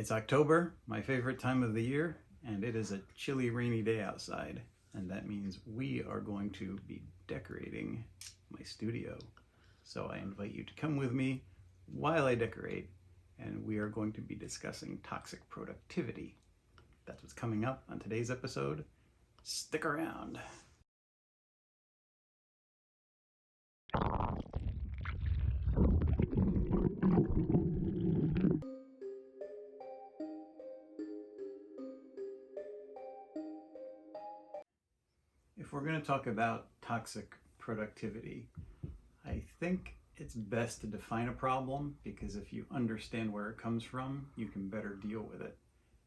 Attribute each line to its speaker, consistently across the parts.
Speaker 1: It's October, my favorite time of the year, and it is a chilly, rainy day outside. And that means we are going to be decorating my studio. So I invite you to come with me while I decorate, and we are going to be discussing toxic productivity. That's what's coming up on today's episode. Stick around. If we're going to talk about toxic productivity, I think it's best to define a problem, because if you understand where it comes from, you can better deal with it.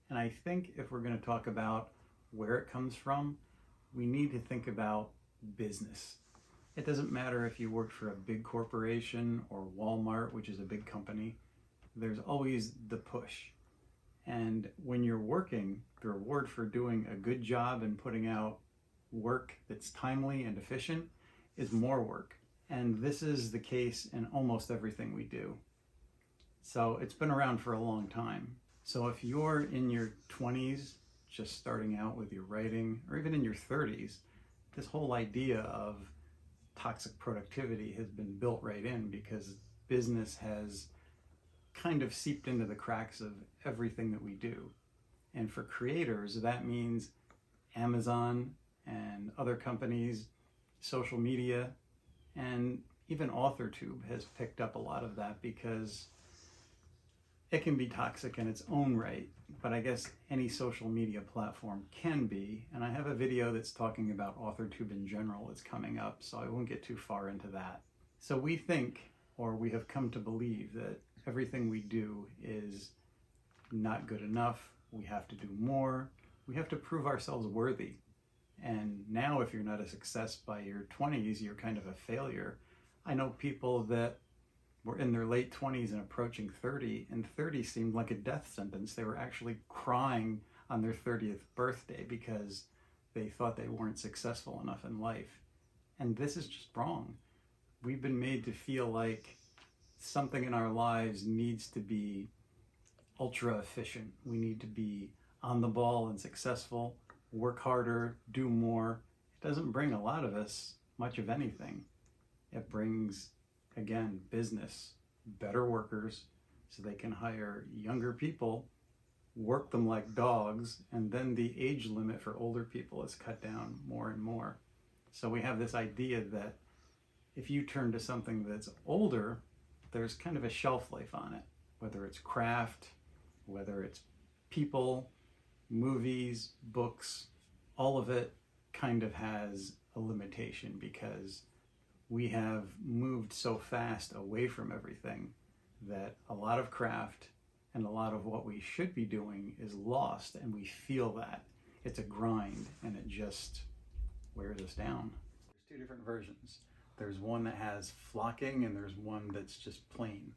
Speaker 1: And I think if we're going to talk about where it comes from, we need to think about business. It doesn't matter if you work for a big corporation or Walmart, which is a big company, there's always the push. And when you're working, the reward for doing a good job and putting out work that's timely and efficient is more work. And this is the case in almost everything we do. So it's been around for a long time. So if you're in your 20s, just starting out with your writing, or even in your 30s, this whole idea of toxic productivity has been built right in, because business has kind of seeped into the cracks of everything that we do. And for creators, that means Amazon and other companies, social media, and even AuthorTube has picked up a lot of that, because it can be toxic in its own right, but I guess any social media platform can be. And I have a video that's talking about AuthorTube in general that's coming up, so I won't get too far into that. So we think, or we have come to believe, that everything we do is not good enough. We have to do more. We have to prove ourselves worthy. And now if you're not a success by your 20s, you're kind of a failure. I know people that were in their late 20s and approaching 30, and 30 seemed like a death sentence. They were actually crying on their 30th birthday because they thought they weren't successful enough in life. And this is just wrong. We've been made to feel like something in our lives needs to be ultra efficient. We need to be on the ball and successful, work harder, do more. It doesn't bring a lot of us much of anything. It brings, again, business, better workers, so they can hire younger people, work them like dogs, and then the age limit for older people is cut down more and more. So we have this idea that if you turn to something that's older, there's kind of a shelf life on it, whether it's craft, whether it's people, movies, books, all of it kind of has a limitation, because we have moved so fast away from everything that a lot of craft and a lot of what we should be doing is lost, and we feel that. It's a grind, and it just wears us down. There's two different versions. There's one that has flocking, and there's one that's just plain.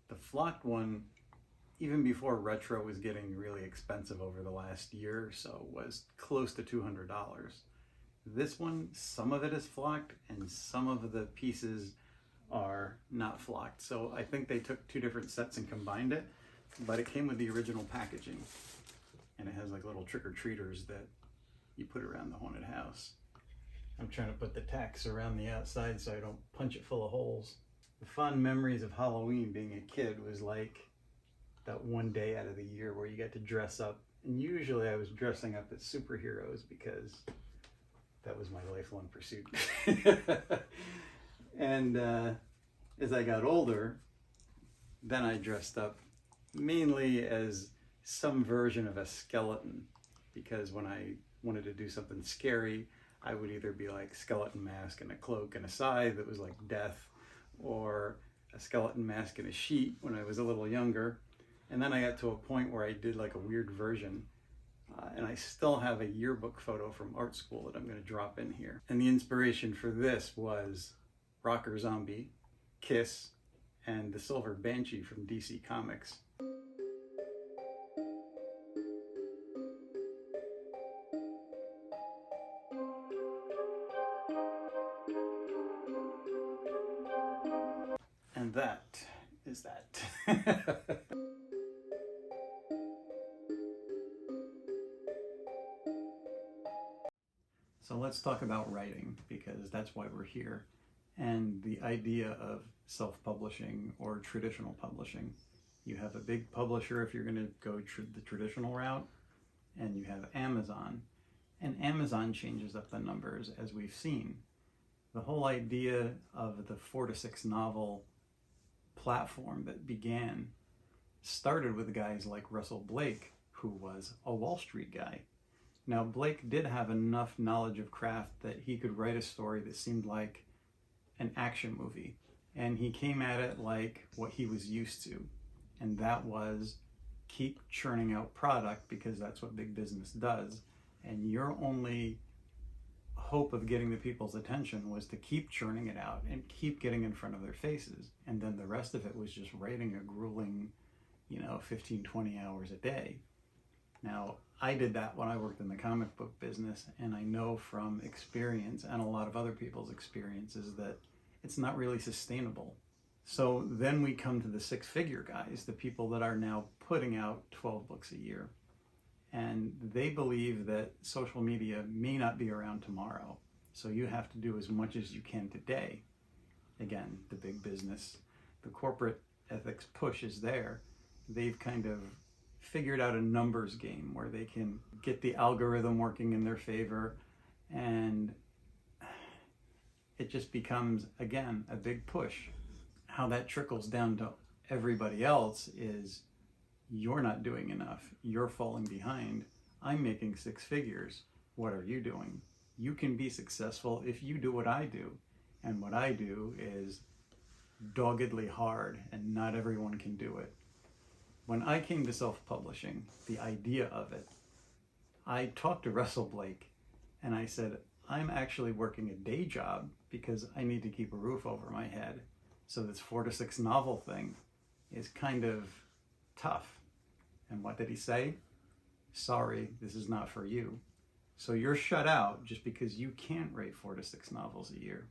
Speaker 1: The flocked one, even before retro was getting really expensive over the last year or so, was close to $200. This one, some of it is flocked and some of the pieces are not flocked. So I think they took two different sets and combined it, but it came with the original packaging. And it has like little trick-or-treaters that you put around the haunted house. I'm trying to put the tacks around the outside so I don't punch it full of holes. The fond memories of Halloween being a kid was like that one day out of the year where you got to dress up. And usually I was dressing up as superheroes, because that was my lifelong pursuit. And as I got older, then I dressed up mainly as some version of a skeleton, because when I wanted to do something scary, I would either be like skeleton mask and a cloak and a scythe that was like death, or a skeleton mask and a sheet when I was a little younger. And then I got to a point where I did like a weird version. And I still have a yearbook photo from art school that I'm going to drop in here. And the inspiration for this was Rocker Zombie, Kiss, and the Silver Banshee from DC Comics. And that is that. So let's talk about writing, because that's why we're here, and the idea of self-publishing or traditional publishing. You have a big publisher if you're going to go the traditional route, and you have Amazon. And Amazon changes up the numbers, as we've seen. The whole idea of the 4 to 6 novel platform that began started with guys like Russell Blake, who was a Wall Street guy. Now, Blake did have enough knowledge of craft that he could write a story that seemed like an action movie. And he came at it like what he was used to. And that was keep churning out product, because that's what big business does. And your only hope of getting the people's attention was to keep churning it out and keep getting in front of their faces. And then the rest of it was just writing a grueling, 15, 20 hours a day. Now, I did that when I worked in the comic book business, and I know from experience and a lot of other people's experiences that it's not really sustainable. So then we come to the 6-figure guys, the people that are now putting out 12 books a year. And they believe that social media may not be around tomorrow. So you have to do as much as you can today. Again, the big business, the corporate ethics push is there. They've kind of figured out a numbers game where they can get the algorithm working in their favor, and it just becomes, again, a big push. How that trickles down to everybody else is, you're not doing enough, you're falling behind, I'm making 6 figures, what are you doing? You can be successful if you do what I do, and what I do is doggedly hard, and not everyone can do it. When I came to self-publishing, the idea of it, I talked to Russell Blake and I said, I'm actually working a day job because I need to keep a roof over my head. So this 4 to 6 novel thing is kind of tough. And what did he say? Sorry, this is not for you. So you're shut out just because you can't write 4 to 6 novels a year.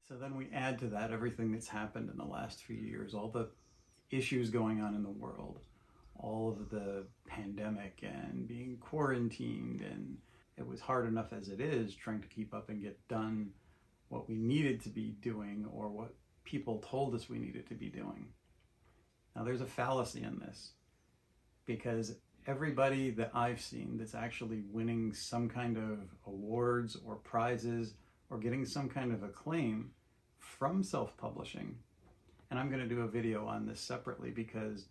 Speaker 1: So then we add to that everything that's happened in the last few years, all the issues going on in the world, all of the pandemic and being quarantined, and it was hard enough as it is trying to keep up and get done what we needed to be doing or what people told us we needed to be doing. Now there's a fallacy in this, because everybody that I've seen that's actually winning some kind of awards or prizes or getting some kind of acclaim from self-publishing, and I'm going to do a video on this separately because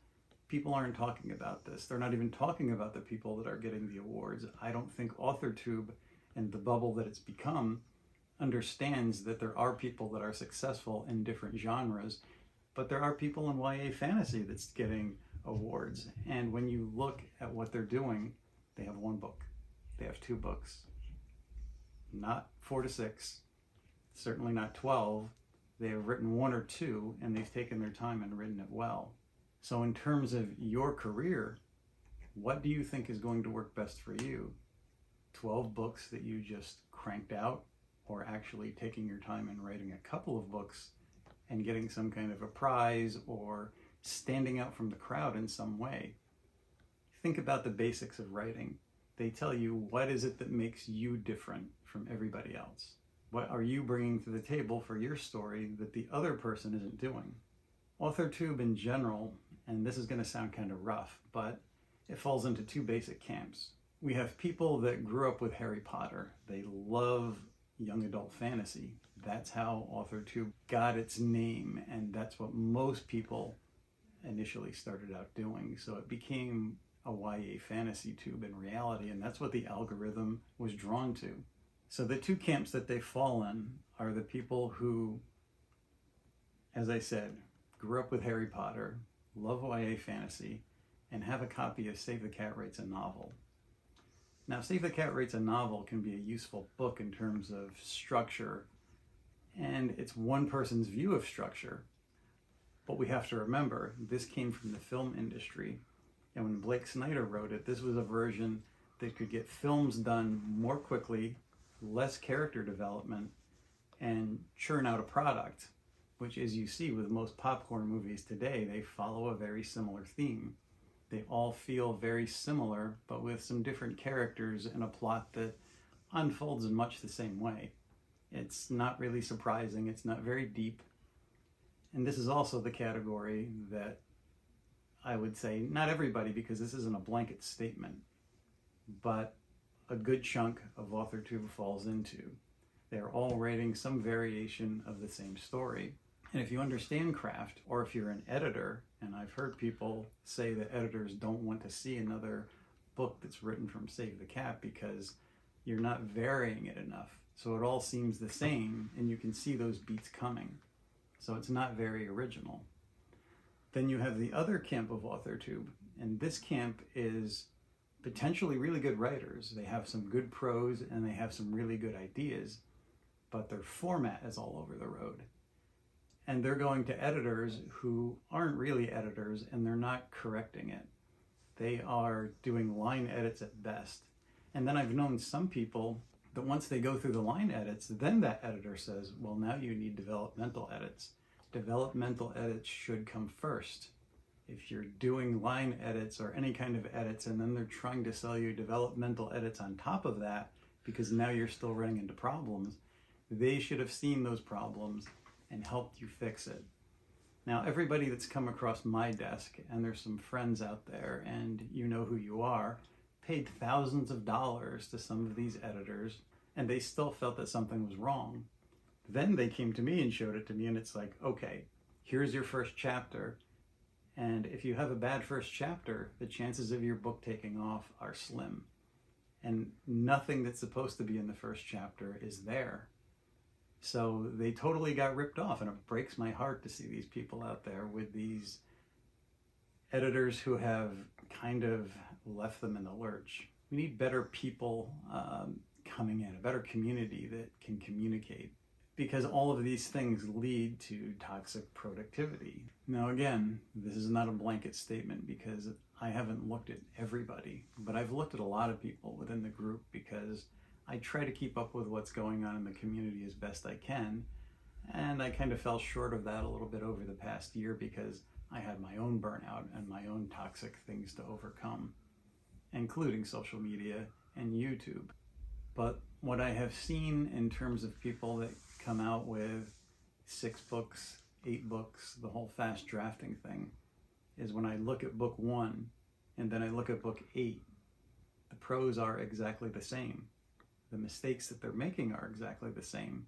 Speaker 1: people aren't talking about this. They're not even talking about the people that are getting the awards. I don't think AuthorTube and the bubble that it's become understands that there are people that are successful in different genres, but there are people in YA fantasy that's getting awards. And when you look at what they're doing, they have 1 book, they have 2 books, not 4 to 6, certainly not 12. They have written 1 or 2, and they've taken their time and written it well. So in terms of your career, what do you think is going to work best for you? 12 books that you just cranked out, or actually taking your time and writing a couple of books and getting some kind of a prize or standing out from the crowd in some way? Think about the basics of writing. They tell you, what is it that makes you different from everybody else? What are you bringing to the table for your story that the other person isn't doing? AuthorTube in general, and this is going to sound kind of rough, but it falls into 2 basic camps. We have people that grew up with Harry Potter. They love young adult fantasy. That's how AuthorTube got its name, and that's what most people initially started out doing. So it became a YA fantasy tube in reality, and that's what the algorithm was drawn to. So the 2 camps that they fall in are the people who, as I said, grew up with Harry Potter, love YA fantasy, and have a copy of Save the Cat Writes a Novel. Now, Save the Cat Writes a Novel can be a useful book in terms of structure, and it's one person's view of structure. But we have to remember, this came from the film industry, and when Blake Snyder wrote it, this was a version that could get films done more quickly, less character development, and churn out a product, which, as you see with most popcorn movies today, they follow a very similar theme. They all feel very similar, but with some different characters and a plot that unfolds in much the same way. It's not really surprising, it's not very deep. And this is also the category that I would say, not everybody, because this isn't a blanket statement, but a good chunk of AuthorTube falls into. They're all writing some variation of the same story. And if you understand craft, or if you're an editor, and I've heard people say that editors don't want to see another book that's written from Save the Cat because you're not varying it enough. So it all seems the same, and you can see those beats coming. So it's not very original. Then you have the other camp of AuthorTube, and this camp is potentially really good writers. They have some good prose and they have some really good ideas, but their format is all over the road. And they're going to editors who aren't really editors, and they're not correcting it. They are doing line edits at best. And then I've known some people that once they go through the line edits, then that editor says, well, now you need developmental edits. Developmental edits should come first. If you're doing line edits or any kind of edits, and then they're trying to sell you developmental edits on top of that, because now you're still running into problems, they should have seen those problems and helped you fix it. Now, everybody that's come across my desk, and there's some friends out there, and you know who you are, paid thousands of dollars to some of these editors, and they still felt that something was wrong. Then they came to me and showed it to me, and it's like, okay, here's your first chapter. And if you have a bad first chapter, the chances of your book taking off are slim. And nothing that's supposed to be in the first chapter is there. So they totally got ripped off, and it breaks my heart to see these people out there with these editors who have kind of left them in the lurch. We need better people coming in, a better community that can communicate, because all of these things lead to toxic productivity. Now again, this is not a blanket statement because I haven't looked at everybody, but I've looked at a lot of people within the group because I try to keep up with what's going on in the community as best I can, and I kind of fell short of that a little bit over the past year because I had my own burnout and my own toxic things to overcome, including social media and YouTube. But what I have seen in terms of people that come out with 6 books, 8 books, the whole fast drafting thing, is when I look at book 1 and then I look at book 8, the prose are exactly the same. The mistakes that they're making are exactly the same.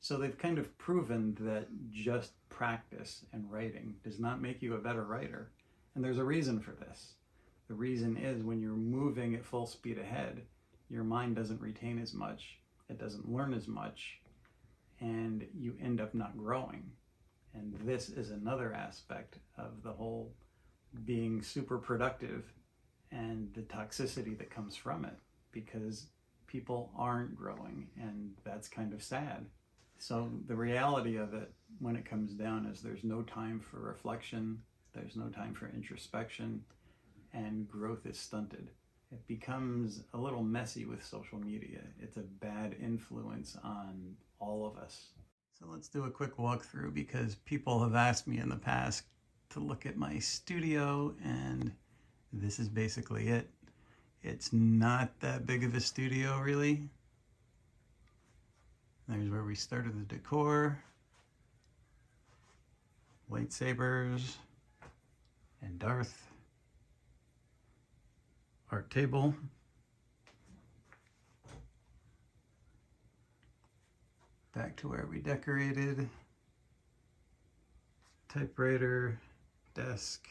Speaker 1: So they've kind of proven that just practice and writing does not make you a better writer. And there's a reason for this. The reason is when you're moving at full speed ahead, your mind doesn't retain as much, it doesn't learn as much, and you end up not growing. And this is another aspect of the whole being super productive and the toxicity that comes from it, because people aren't growing, and that's kind of sad. So the reality of it when it comes down is there's no time for reflection, there's no time for introspection, and growth is stunted. It becomes a little messy with social media. It's a bad influence on all of us. So let's do a quick walkthrough because people have asked me in the past to look at my studio, and this is basically it. It's not that big of a studio, really. There's where we started the decor, lightsabers, and Darth. Art table. Back to where we decorated. Typewriter, desk.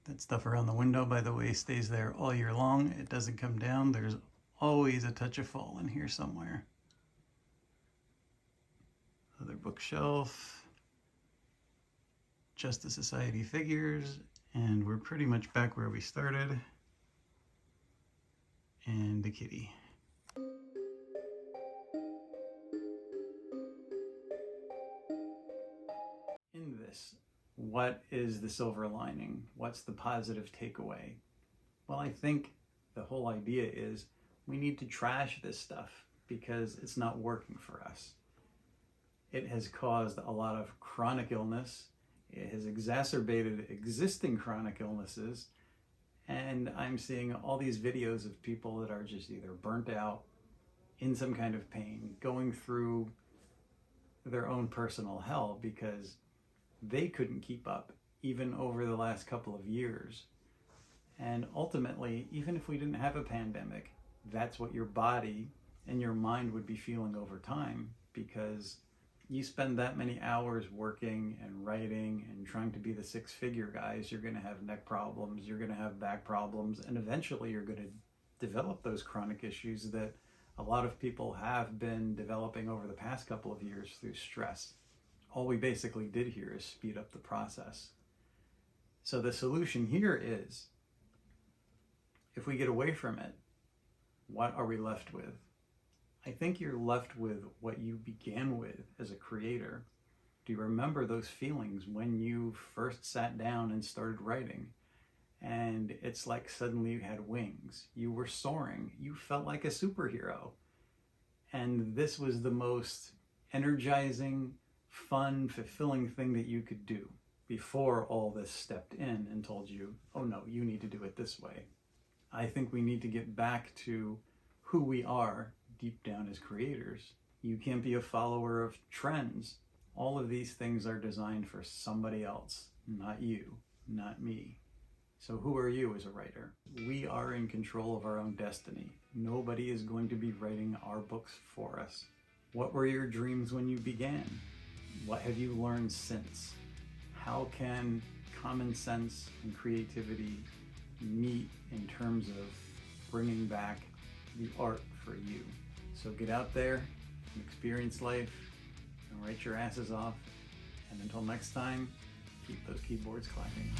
Speaker 1: That stuff around the window, by the way, stays there all year long. It doesn't come down. There's always a touch of fall in here somewhere. Other bookshelf. Justice Society figures. And we're pretty much back where we started. And the kitty. In this, what is the silver lining? What's the positive takeaway? Well, I think the whole idea is we need to trash this stuff because it's not working for us. It has caused a lot of chronic illness. It has exacerbated existing chronic illnesses. And I'm seeing all these videos of people that are just either burnt out, in some kind of pain, going through their own personal hell because they couldn't keep up even over the last couple of years. And ultimately, even if we didn't have a pandemic, that's what your body and your mind would be feeling over time, because you spend that many hours working and writing and trying to be the six-figure guys, you're going to have neck problems, you're going to have back problems, and eventually you're going to develop those chronic issues that a lot of people have been developing over the past couple of years through stress. All we basically did here is speed up the process. So the solution here is, if we get away from it, what are we left with? I think you're left with what you began with as a creator. Do you remember those feelings when you first sat down and started writing? And it's like suddenly you had wings. You were soaring. You felt like a superhero. And this was the most energizing, fun, fulfilling thing that you could do before all this stepped in and told you, oh no, you need to do it this way. I think we need to get back to who we are deep down as creators. You can't be a follower of trends. All of these things are designed for somebody else, not you, not me. So who are you as a writer? We are in control of our own destiny. Nobody is going to be writing our books for us. What were your dreams when you began? What have you learned since? How can common sense and creativity meet in terms of bringing back the art for you? So get out there and experience life and write your asses off. And until next time, keep those keyboards clacking.